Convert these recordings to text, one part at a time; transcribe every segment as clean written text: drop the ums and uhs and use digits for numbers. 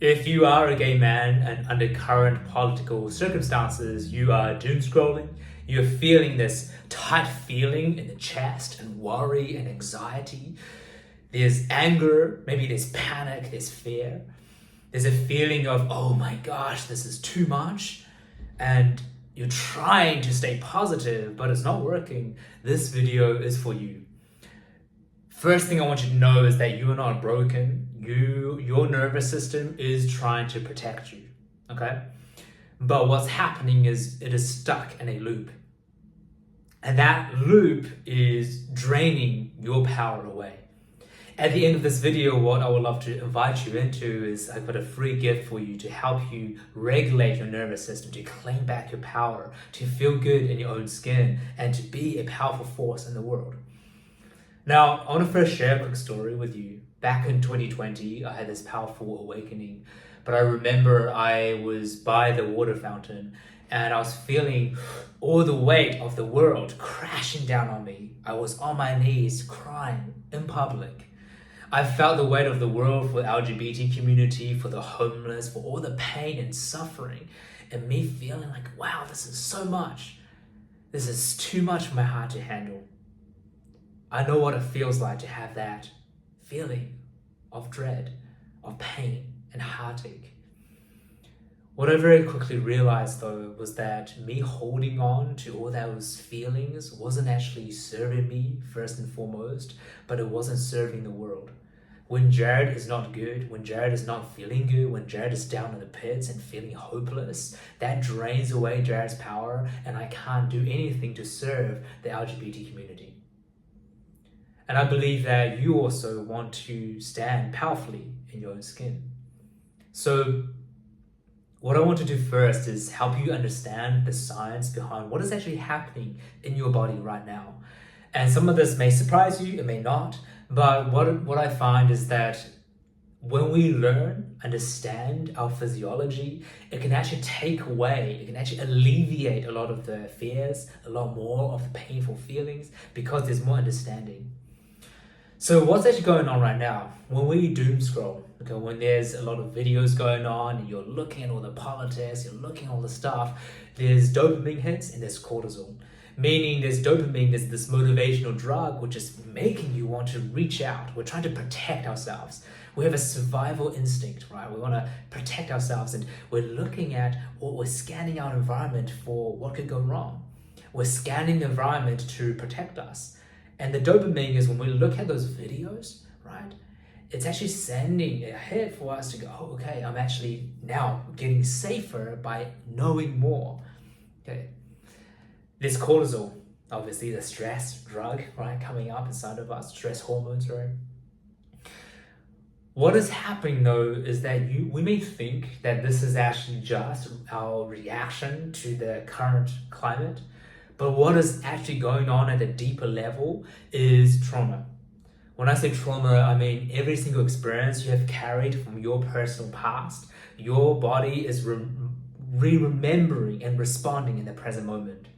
If you are a gay man and under current political circumstances, you are doomscrolling, you're feeling this tight feeling in the chest and worry and anxiety. There's anger, maybe there's panic, there's fear. There's a feeling of, oh my gosh, this is too much. And you're trying to stay positive, but it's not working. This video is for you. First thing I want you to know is that you are not broken. Your nervous system is trying to protect you, okay? But what's happening is it is stuck in a loop. And that loop is draining your power away. At the end of this video, what I would love to invite you into is I've got a free gift for you to help you regulate your nervous system, to claim back your power, to feel good in your own skin, and to be a powerful force in the world. Now, I want to first share a quick story with you. Back in 2020, I had this powerful awakening, but I remember I was by the water fountain and I was feeling all the weight of the world crashing down on me. I was on my knees crying in public. I felt the weight of the world for the LGBT community, for the homeless, for all the pain and suffering, and me feeling like, wow, this is so much. This is too much for my heart to handle. I know what it feels like to have that feeling of dread, of pain and heartache. What I very quickly realized though was that me holding on to all those feelings wasn't actually serving me first and foremost, but it wasn't serving the world. When Jarrod is not good, when Jarrod is not feeling good, when Jarrod is down in the pits and feeling hopeless, that drains away Jarrod's power and I can't do anything to serve the LGBT community. And I believe that you also want to stand powerfully in your own skin. So what I want to do first is help you understand the science behind what is actually happening in your body right now. And some of this may surprise you, it may not, but what I find is that when we learn, understand our physiology, it can actually take away, it can actually alleviate a lot of the fears, a lot more of the painful feelings, because there's more understanding. So what's actually going on right now? When we doom scroll, okay, when there's a lot of videos going on and you're looking at all the politics, you're looking at all the stuff, there's dopamine hits and there's cortisol. Meaning there's dopamine, there's this motivational drug which is making you want to reach out. We're trying to protect ourselves. We have a survival instinct, right? We want to protect ourselves and we're looking at or we're scanning our environment for what could go wrong. We're scanning the environment to protect us. And the dopamine is when we look at those videos, right? It's actually sending a hit for us to go, oh, okay, I'm actually now getting safer by knowing more. Okay. There's cortisol, obviously the stress drug, right, coming up inside of us, stress hormones, right? What is happening though is that we may think that this is actually just our reaction to the current climate, but what is actually going on at a deeper level is trauma. When I say trauma, I mean every single experience you have carried from your personal past, your body is remembering and responding in the present moment.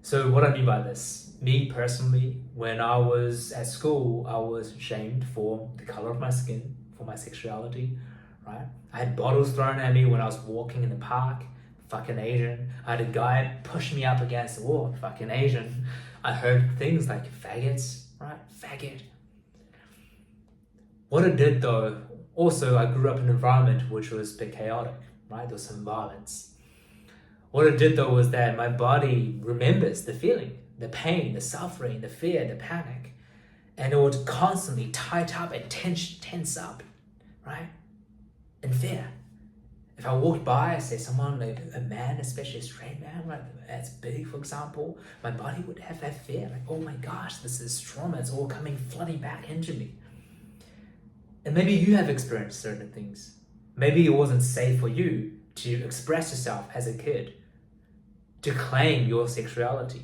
So what I mean by this, me personally, when I was at school, I was shamed for the color of my skin, for my sexuality, right? I had bottles thrown at me when I was walking in the park. Fucking Asian. I had a guy push me up against the wall, fucking Asian. I heard things like faggots, right? Faggot. What it did though, also I grew up in an environment which was a bit chaotic, right? There was some violence. What it did though was that my body remembers the feeling, the pain, the suffering, the fear, the panic. And it would constantly tight up and tense up, right? In fear. If I walked by, I say someone, like a man, especially a straight man, right, that's big, for example, my body would have that fear, like, oh my gosh, this is trauma, it's all coming flooding back into me. And maybe you have experienced certain things. Maybe it wasn't safe for you to express yourself as a kid, to claim your sexuality.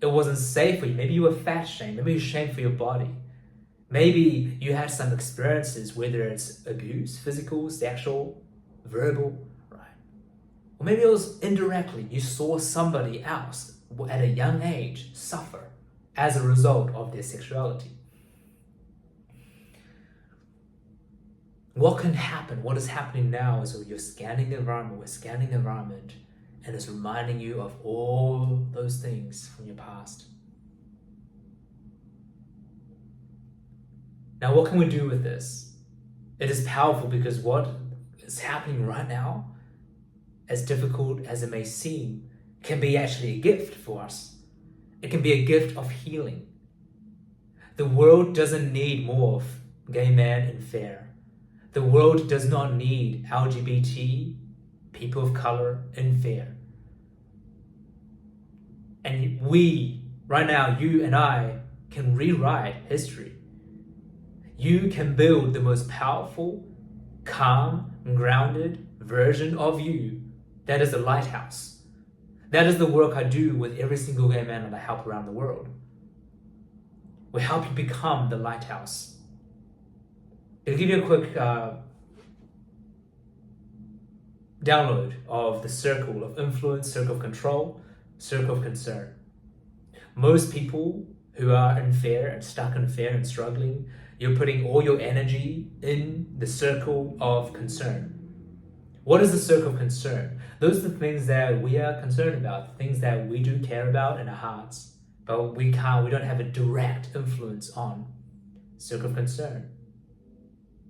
It wasn't safe for you. Maybe you were fat shamed, maybe you were shamed for your body. Maybe you had some experiences, whether it's abuse, physical, sexual, verbal, right? Or maybe it was indirectly, you saw somebody else at a young age suffer as a result of their sexuality. What can happen? What is happening now is you're scanning the environment, we're scanning the environment, and it's reminding you of all those things from your past. Now, what can we do with this? It is powerful because what is happening right now, as difficult as it may seem, can be actually a gift for us. It can be a gift of healing. The world doesn't need more gay men and fair. The world does not need LGBT, people of color, and fair. And we, right now, you and I, can rewrite history. You can build the most powerful, calm, grounded version of you. That is the lighthouse. That is the work I do with every single gay man that I help around the world. We help you become the lighthouse. I'll give you a quick download of the circle of influence, circle of control, circle of concern. Most people who are in fear and stuck in fear and struggling, you're putting all your energy in the circle of concern. What is the circle of concern? Those are the things that we are concerned about, things that we do care about in our hearts, but we don't have a direct influence on. Circle of concern,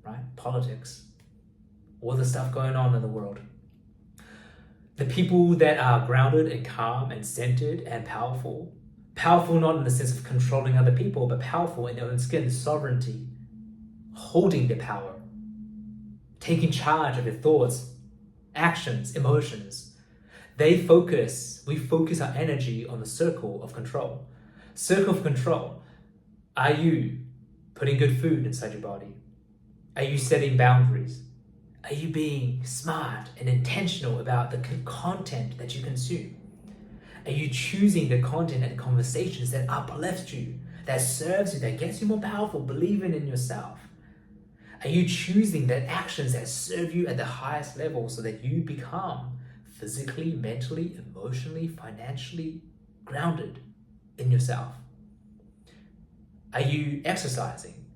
right? Politics, all the stuff going on in the world. The people that are grounded and calm and centered and powerful not in the sense of controlling other people, but powerful in their own skin, sovereignty, holding their power, taking charge of their thoughts, actions, emotions. We focus our energy on the circle of control. Circle of control. Are you putting good food inside your body? Are you setting boundaries? Are you being smart and intentional about the content that you consume? Are you choosing the content and conversations that uplift you, that serves you, that gets you more powerful, believing in yourself? Are you choosing the actions that serve you at the highest level so that you become physically, mentally, emotionally, financially grounded in yourself? Are you exercising?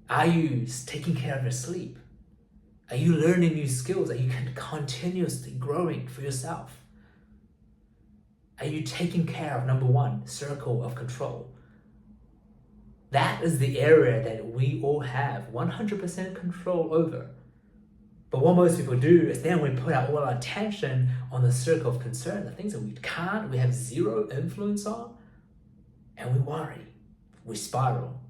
Are you taking care of your sleep? Are you learning new skills? Are you continuously growing for yourself? Are you taking care of number one, circle of control? That is the area that we all have 100% control over. But what most people do is then we put all our attention on the circle of concern, the things that we have zero influence on, and we worry, we spiral.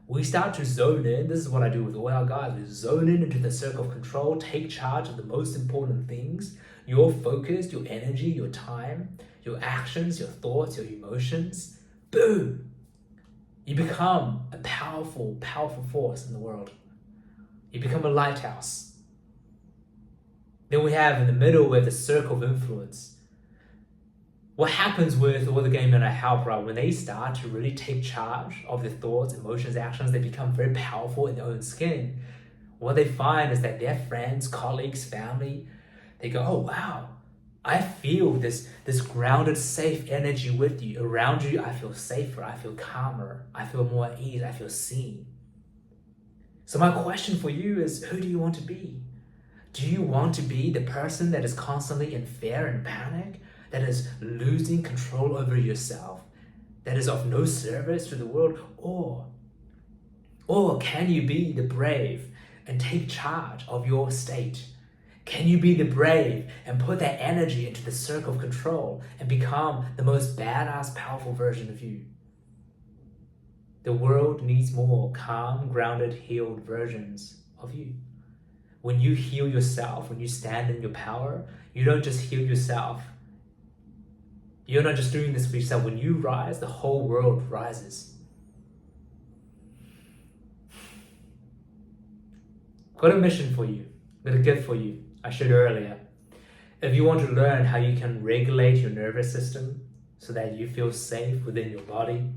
We start to zone in. This is what I do with all our guys. We zone in into the circle of control, take charge of the most important things, your focus, your energy, your time, your actions, your thoughts, your emotions. Boom! You become a powerful, powerful force in the world. You become a lighthouse. Then we have in the middle, we have the circle of influence. What happens with all the gay men I help, right? When they start to really take charge of their thoughts, emotions, actions, they become very powerful in their own skin. What they find is that their friends, colleagues, family, they go, oh wow, I feel this grounded, safe energy with you. Around you, I feel safer, I feel calmer, I feel more at ease, I feel seen. So my question for you is, who do you want to be? Do you want to be the person that is constantly in fear and panic, that is losing control over yourself, that is of no service to the world? Or can you be the brave and take charge of your state? Can you be the brave and put that energy into the circle of control and become the most badass, powerful version of you? The world needs more calm, grounded, healed versions of you. When you heal yourself, when you stand in your power, you don't just heal yourself. You're not just doing this for yourself. When you rise, the whole world rises. Got a mission for you. Got a gift for you. I shared earlier. If you want to learn how you can regulate your nervous system so that you feel safe within your body,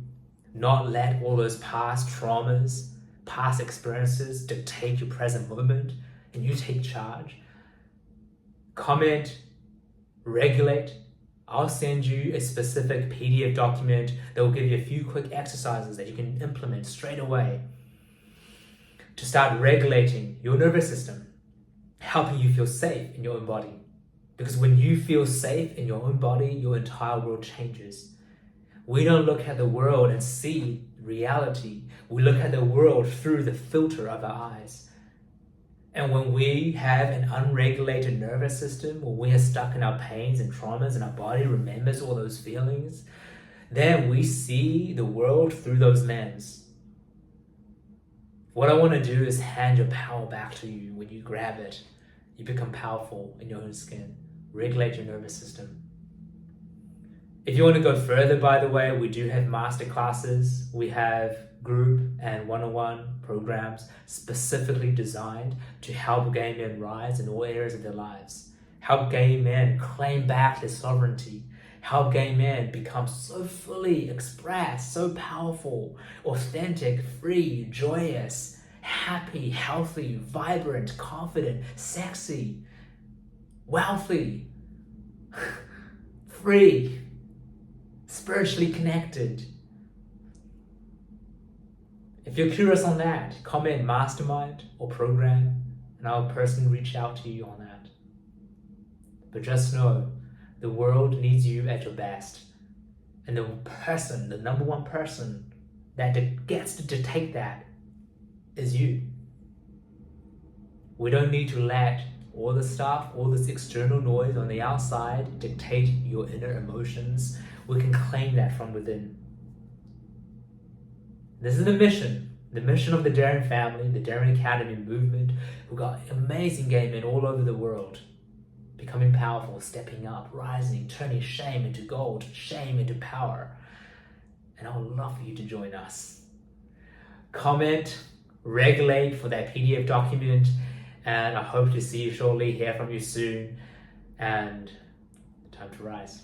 not let all those past traumas, past experiences dictate your present moment, and you take charge, comment, regulate. I'll send you a specific PDF document that will give you a few quick exercises that you can implement straight away. to start regulating your nervous system, helping you feel safe in your own body. Because when you feel safe in your own body, your entire world changes. We don't look at the world and see reality. We look at the world through the filter of our eyes. And when we have an unregulated nervous system, when we are stuck in our pains and traumas and our body remembers all those feelings, then we see the world through those lens. What I want to do is hand your power back to you. When you grab it, you become powerful in your own skin. Regulate your nervous system. If you want to go further, by the way, we do have masterclasses. We have group and one-on-one programs specifically designed to help gay men rise in all areas of their lives. Help gay men claim back their sovereignty. Help gay men become so fully expressed, so powerful, authentic, free, joyous, happy, healthy, vibrant, confident, sexy, wealthy, free, spiritually connected. If you're curious on that, comment mastermind or program, and I'll personally reach out to you on that. But just know, the world needs you at your best. And the number one person that gets to take that is you. We don't need to let all the stuff, all this external noise on the outside dictate your inner emotions. We can claim that from within. This is the mission of the Daring family, the Daring Academy movement. We've got amazing gay men all over the world, becoming powerful, stepping up, rising, turning shame into gold, shame into power. And I would love for you to join us. Comment, regulate for that PDF document, and I hope to see you shortly, hear from you soon, and time to rise.